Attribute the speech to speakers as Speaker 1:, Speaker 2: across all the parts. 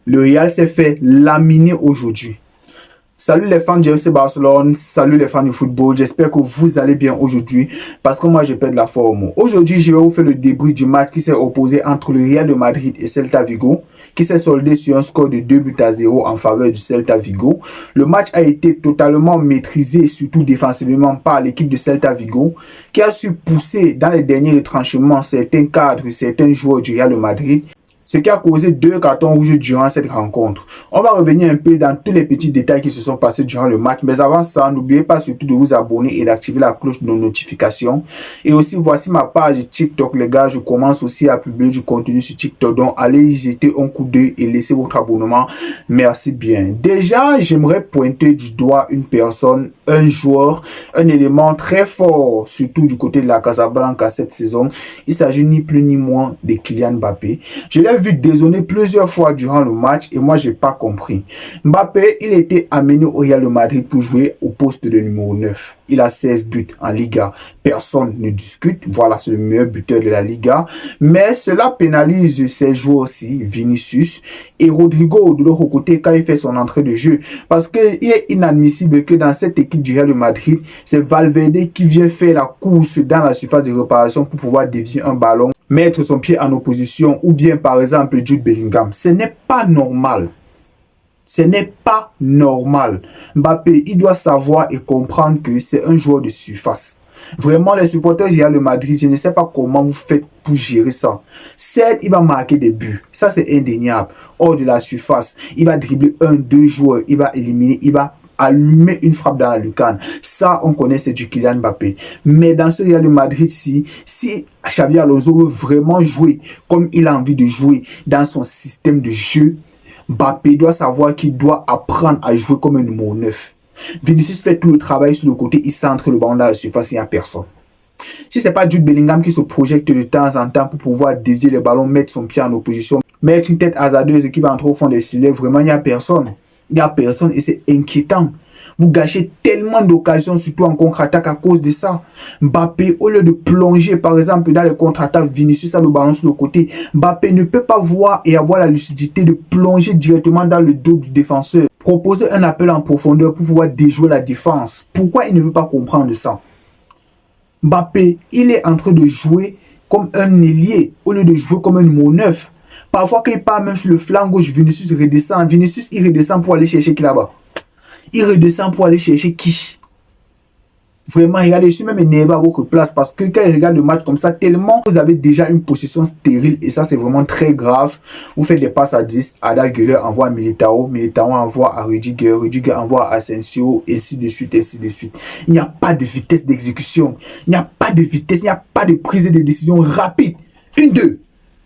Speaker 1: Le Real s'est fait laminer aujourd'hui. Salut les fans du FC Barcelone, salut les fans du football, j'espère que vous allez bien aujourd'hui parce que moi je perds la forme. Aujourd'hui je vais vous faire le débrief du match qui s'est opposé entre le Real de Madrid et Celta Vigo, qui s'est soldé sur un score de 2-0 en faveur du Celta Vigo. Le match a été totalement maîtrisé, surtout défensivement, par l'équipe de Celta Vigo, qui a su pousser dans les derniers retranchements certains cadres, certains joueurs du Real de Madrid, ce qui a causé 2 cartons rouges durant cette rencontre. On va revenir un peu dans tous les petits détails qui se sont passés durant le match, mais avant ça, n'oubliez pas surtout de vous abonner et d'activer la cloche de notification. Et aussi, voici ma page TikTok, les gars. Je commence aussi à publier du contenu sur TikTok, donc allez y jeter un coup d'œil et laissez votre abonnement. Merci bien. Déjà, j'aimerais pointer du doigt une personne, un joueur, un élément très fort, surtout du côté de la Casablanca cette saison. Il s'agit ni plus ni moins de Kylian Mbappé. Je l'ai vu dézonner plusieurs fois durant le match et moi j'ai pas compris. Mbappé, il était amené au Real de Madrid pour jouer au poste de numéro 9. Il a 16 buts en Liga. Personne ne discute. Voilà, c'est le meilleur buteur de la Liga. Mais cela pénalise ses joueurs aussi, Vinicius et Rodrigo de l'autre côté quand il fait son entrée de jeu. Parce qu'il est inadmissible que dans cette équipe du Real de Madrid, c'est Valverde qui vient faire la course dans la surface de réparation pour pouvoir dévier un ballon, mettre son pied en opposition, ou bien par exemple Jude Bellingham. Ce n'est pas normal. Ce n'est pas normal. Mbappé, il doit savoir et comprendre que c'est un joueur de surface. Vraiment, les supporters du Real de Madrid, je ne sais pas comment vous faites pour gérer ça. Certes, il va marquer des buts. Ça, c'est indéniable. Hors de la surface, il va dribbler 1-2 joueurs. Il va éliminer, il va allumer une frappe dans la lucarne. Ça, on connaît, c'est du Kylian Mbappé. Mais dans ce Real de Madrid, si Xavi Alonso veut vraiment jouer comme il a envie de jouer dans son système de jeu, Mbappé doit savoir qu'il doit apprendre à jouer comme un numéro 9. Vinicius fait tout le travail sur le côté, il centre le ballon dans la surface, il n'y a personne. Si ce n'est pas Jude Bellingham qui se projette de temps en temps pour pouvoir dévier le ballon, mettre son pied en opposition, mettre une tête hasardeuse qui va entrer au fond des filets, vraiment il n'y a personne. Il n'y a personne et c'est inquiétant. Vous gâchez tellement d'occasions, surtout en contre-attaque à cause de ça. Mbappé, au lieu de plonger, par exemple, dans les contre-attaques, Vinicius a le ballon sur le côté. Mbappé ne peut pas voir et avoir la lucidité de plonger directement dans le dos du défenseur. Proposer un appel en profondeur pour pouvoir déjouer la défense. Pourquoi il ne veut pas comprendre ça? Mbappé, il est en train de jouer comme un ailier au lieu de jouer comme un numéro 9. Parfois, quand il part même sur le flanc gauche, Vinicius redescend. Vinicius, il redescend pour aller chercher qui là-bas? Il redescend pour aller chercher qui? Vraiment, regardez, je suis même énervé à votre place parce que quand il regarde le match comme ça, tellement vous avez déjà une possession stérile et ça, c'est vraiment très grave. Vous faites des passes à 10, Arda Güler envoie à Militao, Militao envoie à Rudiger, Rudiger envoie à Asensio, et ainsi de suite, ainsi de suite. Il n'y a pas de vitesse d'exécution, il n'y a pas de vitesse, il n'y a pas de prise de décision rapide. 1-2,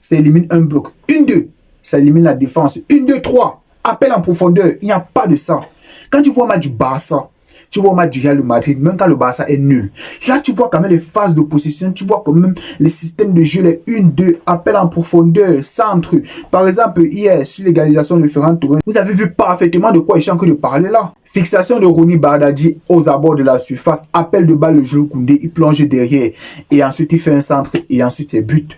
Speaker 1: ça élimine un bloc. 1-2, ça élimine la défense. 1-2-3, appel en profondeur, il n'y a pas de ça. Quand tu vois un match du Barça, tu vois un match du Real de Madrid, même quand le Barça est nul, là tu vois quand même les phases de possession, tu vois quand même les systèmes de jeu, les 1-2, appel en profondeur, centre. Par exemple, hier, sur l'égalisation de Ferran Torres, vous avez vu parfaitement de quoi je suis en train de parler là. Fixation de Ronny Bardadi aux abords de la surface, appel de balle de Jules Koundé, il plonge derrière, et ensuite il fait un centre, et ensuite c'est but.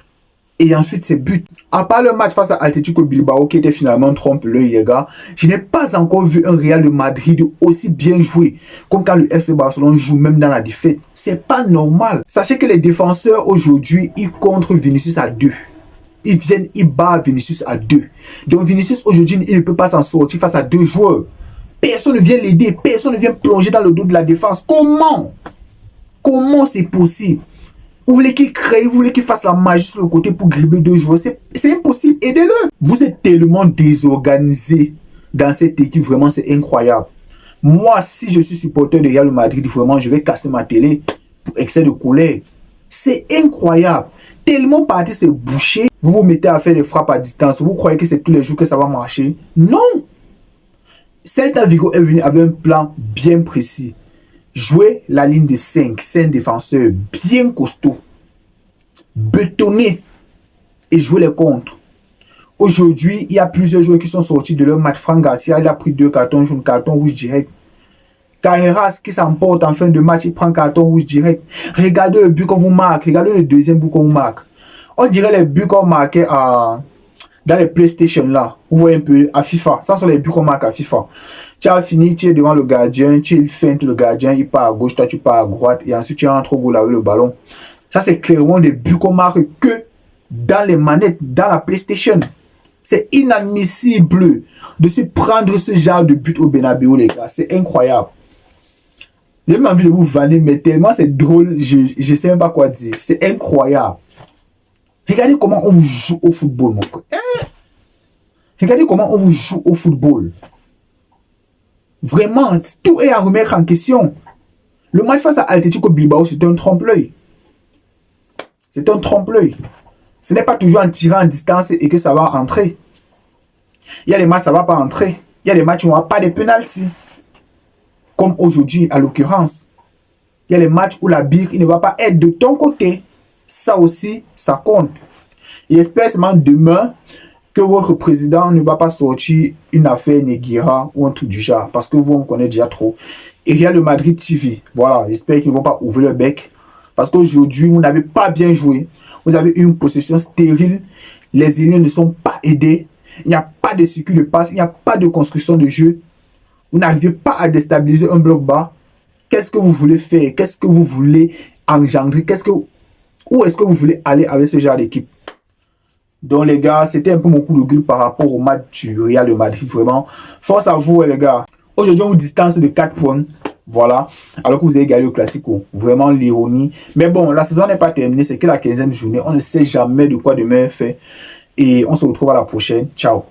Speaker 1: Et ensuite, c'est but. À part le match face à Atletico Bilbao qui était finalement trompe-l'œil, les gars, je n'ai pas encore vu un Real de Madrid aussi bien joué comme quand le FC Barcelone joue même dans la défaite. C'est pas normal. Sachez que les défenseurs aujourd'hui, ils contre Vinicius à 2. Ils viennent, ils battent Vinicius à 2. Donc Vinicius aujourd'hui, il ne peut pas s'en sortir face à 2 joueurs. Personne ne vient l'aider, personne ne vient plonger dans le dos de la défense. Comment? Comment c'est possible? Vous voulez qu'il crée, vous voulez qu'il fasse la magie sur le côté pour dribbler 2 joueurs. C'est impossible, aidez-le. Vous êtes tellement désorganisé dans cette équipe, vraiment c'est incroyable. Moi, si je suis supporter de Real Madrid, vraiment je vais casser ma télé pour excès de colère. C'est incroyable. Tellement parti c'est bouché, vous vous mettez à faire des frappes à distance. Vous croyez que c'est tous les jours que ça va marcher? Non. Celta Vigo est venu avec un plan bien précis. Jouer la ligne de 5 défenseurs bien costauds, bétonner et jouer les contres. Aujourd'hui, il y a plusieurs joueurs qui sont sortis de leur match. Franck Garcia, il a pris 2 cartons jaunes, carton rouge direct. Carreras qui s'emporte en fin de match, il prend carton rouge direct. Regardez le but qu'on vous marque, regardez le deuxième but qu'on vous marque. On dirait les buts qu'on marquait dans les PlayStation là, vous voyez un peu à FIFA, ça sont les buts qu'on marque à FIFA. Tu as fini, tu es devant le gardien, tu feintes le gardien, il part à gauche, toi tu pars à droite, et ensuite tu rentres au goal avec le ballon. Ça, c'est clairement des buts qu'on marque que dans les manettes, dans la PlayStation. C'est inadmissible de se prendre ce genre de but au Bernabéu, les gars. C'est incroyable. J'ai même envie de vous vanner, mais tellement c'est drôle, je ne sais même pas quoi dire. C'est incroyable. Regardez comment on vous joue au football, mon frère. Regardez comment on vous joue au football. Vraiment, tout est à remettre en question. Le match face à Athletic Bilbao, c'est un trompe-l'œil. C'est un trompe-l'œil. Ce n'est pas toujours en tirant en distance et que ça va entrer. Il y a des matchs, ça ne va pas entrer. Il y a des matchs où on n'a pas de penalty. Comme aujourd'hui, à l'occurrence. Il y a des matchs où la bière ne va pas être de ton côté. Ça aussi, ça compte. Et j'espère seulement demain que votre président ne va pas sortir une affaire Neguira ou un truc du genre. Parce que vous, on connaît déjà trop. Et Real de Madrid TV. Voilà, j'espère qu'ils ne vont pas ouvrir le bec. Parce qu'aujourd'hui, vous n'avez pas bien joué. Vous avez eu une possession stérile. Les élites ne sont pas aidés. Il n'y a pas de circuit de passe. Il n'y a pas de construction de jeu. Vous n'arrivez pas à déstabiliser un bloc bas. Qu'est-ce que vous voulez faire? Qu'est-ce que vous voulez engendrer? Où est-ce que vous voulez aller avec ce genre d'équipe? Donc les gars, c'était un peu mon coup de gueule par rapport au match du Real de Madrid. Vraiment, force à vous les gars. Aujourd'hui, on vous distance de 4 points. Voilà. Alors que vous avez gagné le Classico. Vraiment l'ironie. Mais bon, la saison n'est pas terminée. C'est que la 15e journée. On ne sait jamais de quoi demain est fait. Et on se retrouve à la prochaine. Ciao.